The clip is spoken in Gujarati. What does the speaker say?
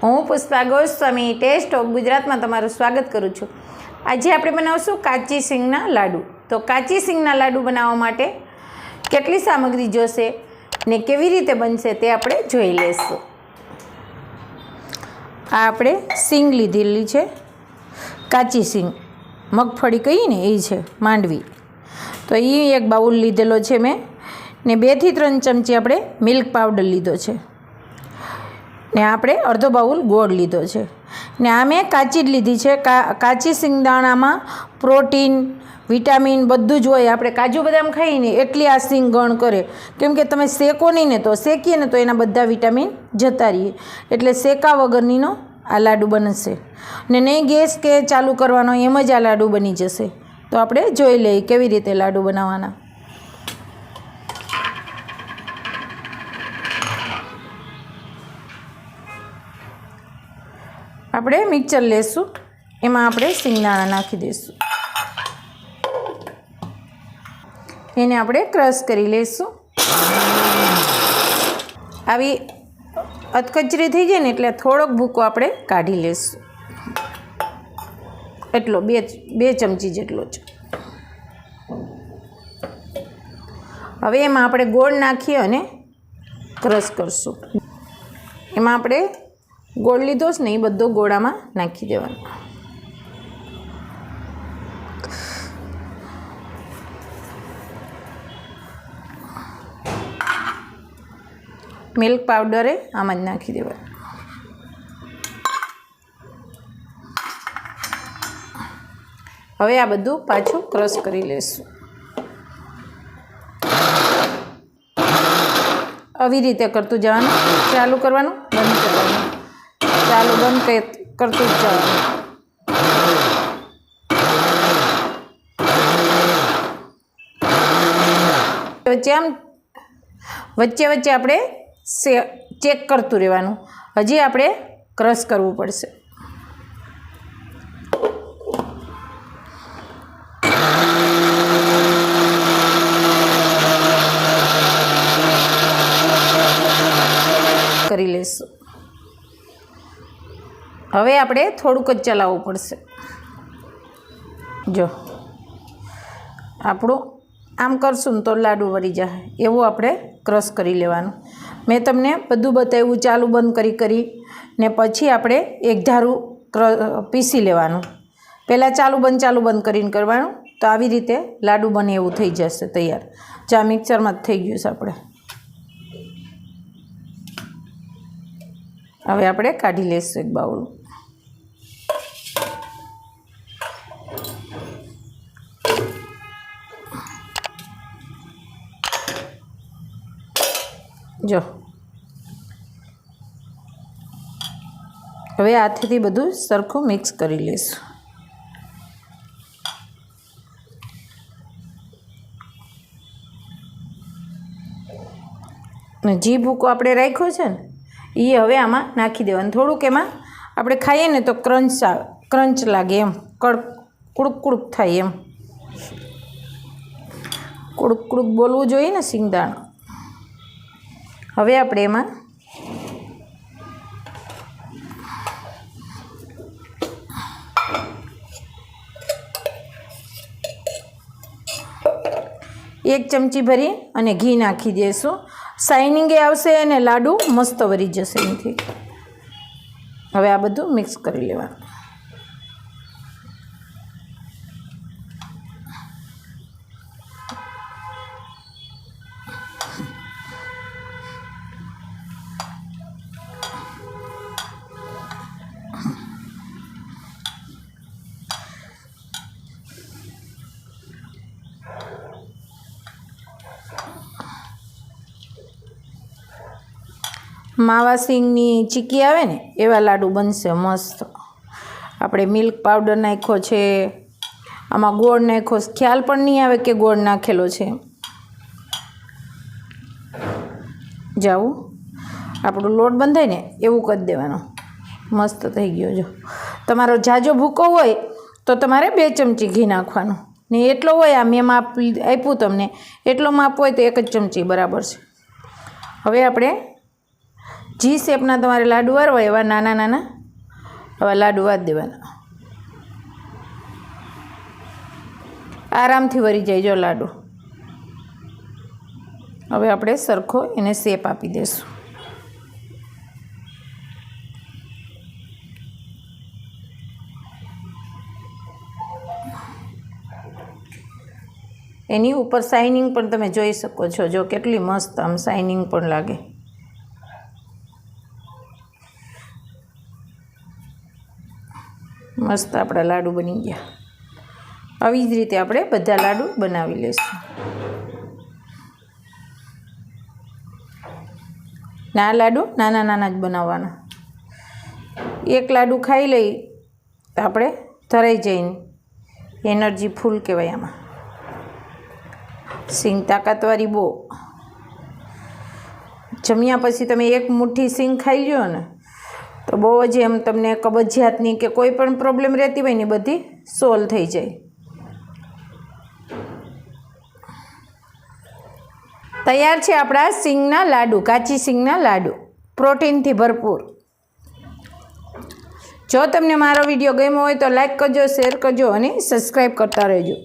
હું પુષ્પા ગોસ્વામી ટેસ્ટ ઓફ ગુજરાતમાં તમારું સ્વાગત કરું છું। આજે આપણે બનાવશું કાચી સિંગના લાડુ। તો કાચી સિંગના લાડુ બનાવવા માટે કેટલી સામગ્રી જોશે ને કેવી રીતે બનશે તે આપણે જોઈ લઈશું। આ આપણે સિંગ લીધેલી છે, કાચી સિંગ, મગફળી કહીએ ને એ છે, માંડવી। તો એ એક બાઉલ લીધેલો છે મેં, ને 2 થી 3 ચમચી આપણે મિલ્ક પાવડર લીધો છે, ને આપણે અડધો બાઉલ ગોળ લીધો છે, ને આ મેં કાચી જ લીધી છે। કાચી સિંગદાણામાં પ્રોટીન, વિટામિન બધું જ હોય। આપણે કાજુ બદામ ખાઈને એટલી આ સિંગ ગણ કરે, કેમ કે તમે શેકો નહીં ને તો શેકીએ ને તો એના બધા વિટામિન જતા રહીએ, એટલે શેકા વગરનીનો આ લાડુ બનશે, ને નહીં ગેસ કે ચાલુ કરવાનો, એમ જ આ લાડુ બની જશે। તો આપણે જોઈ લઈએ કેવી રીતે લાડુ બનાવવાના। આપણે મિક્સર લેશું, એમાં આપણે સિંગદાણા નાખી દઈશું, એને આપણે ક્રશ કરી લઈશું। આવી અધકચરી થઈ જાય ને એટલે થોડોક ભૂકો આપણે કાઢી લઈશું, એટલો 2 ચમચી જેટલો જ। હવે એમાં આપણે ગોળ નાખી અને ક્રશ કરશું। એમાં આપણે ગોળ લીધો છે ને એ બધો ગોળામાં નાખી દેવાનો। મિલ્ક પાવડરે આમાં જ નાખી દેવાનો। હવે આ બધું પાછું ક્રશ કરી લેશું। આવી રીતે કરતું જવાનું, ચાલુ કરવાનું, બંધ કરવાનું, ચાલુ બંધ કરતું જ જવાનું। વચ્ચે આપણે ચેક કરતું રહેવાનું, હજી આપણે ક્રશ કરવું પડશે। કરી લેશું। હવે આપણે થોડુંક જ ચલાવવું પડશે। જો આપણું આમ કરશું ને તો લાડુ વળી જાય, એવું આપણે ક્રશ કરી લેવાનું। મેં તમને બધું બતાવ્યું, ચાલુ બંધ કરી ને પછી આપણે એક ધારું પીસી લેવાનું। પહેલાં ચાલુ બંધ કરીને કરવાનું, તો આવી રીતે લાડુ બને એવું થઈ જશે તૈયાર। ચા મિક્સરમાં જ થઈ ગયું છે આપણે। હવે આપણે કાઢી લઈશું એક બાઉલ। જો હવે હાથેથી બધું સરખું મિક્સ કરી લઈશું। ને જે ભૂકો આપણે રાખ્યો છે ને એ હવે આમાં નાખી દેવાનું। થોડુંક એમાં આપણે ખાઈએ ને તો ક્રંચ લાગે, એમ કુડુક થાય, એમ કુડુક બોલવું જોઈએ ને સિંગદાણા। હવે આપણે એમાં એક ચમચી ભરી અને ઘી નાખી દઈશું। શાઇનિંગે આવશે અને લાડુ મસ્ત વળી જશે એનાથી। હવે આ બધું મિક્સ કરી લેવાનું। માવા સિંગની ચીકી આવે ને એવા લાડુ બનશે મસ્ત। આપણે મિલ્ક પાવડર નાખ્યો છે, આમાં ગોળ નાખ્યો, ખ્યાલ પણ નહીં આવે કે ગોળ નાખેલો છે। જાવું આપણું લોટ બંધાય ને એવું કરી દેવાનો, મસ્ત થઈ ગયો। જો તમારો જાજો ભૂકો હોય તો તમારે 2 ચમચી ઘી નાખવાનું, ને એટલો હોય આ મેં માપ આપ્યું તમને, એટલો માપ હોય તો 1 જ ચમચી બરાબર છે। હવે આપણે જી શેપના તમારે લાડુ વાળવા એવા નાના નાના આવા લાડુ વાર દેવાના. આરામથી વળી જાય જો લાડુ. હવે આપણે સરખો એને શેપ આપી દઈશું. એની ઉપર શાઇનિંગ પણ તમે જોઈ શકો છો. જો કેટલી મસ્ત આમ શાઇનિંગ પણ લાગે. મસ્ત આપણા લાડુ બની ગયા. આવી જ રીતે આપણે બધા લાડુ બનાવી લઈશું. આ લાડુ નાના નાના જ બનાવવાના. એક લાડુ ખાઈ લઈ તો આપણે ધરાઈ જઈને એનર્જી ફૂલ કહેવાય. આમાં સિંગ તાકાતવાળી બહુ. જમ્યા પછી તમે એક મુઠ્ઠી સિંગ ખાઈ લ્યો ને તો બહુ જ એમ તમને કબજિયાતની કે કોઈ પણ પ્રોબ્લેમ રહેતી હોય ને બધી સોલ્વ થઈ જાય. તૈયાર છે આપણા સિંગના લાડુ, કાચી સિંગના લાડુ, પ્રોટીનથી ભરપૂર. જો તમને મારો વિડીયો ગમ્યો હોય તો લાઈક કરજો, શેર કરજો અને સબસ્ક્રાઈબ કરતા રહેજો.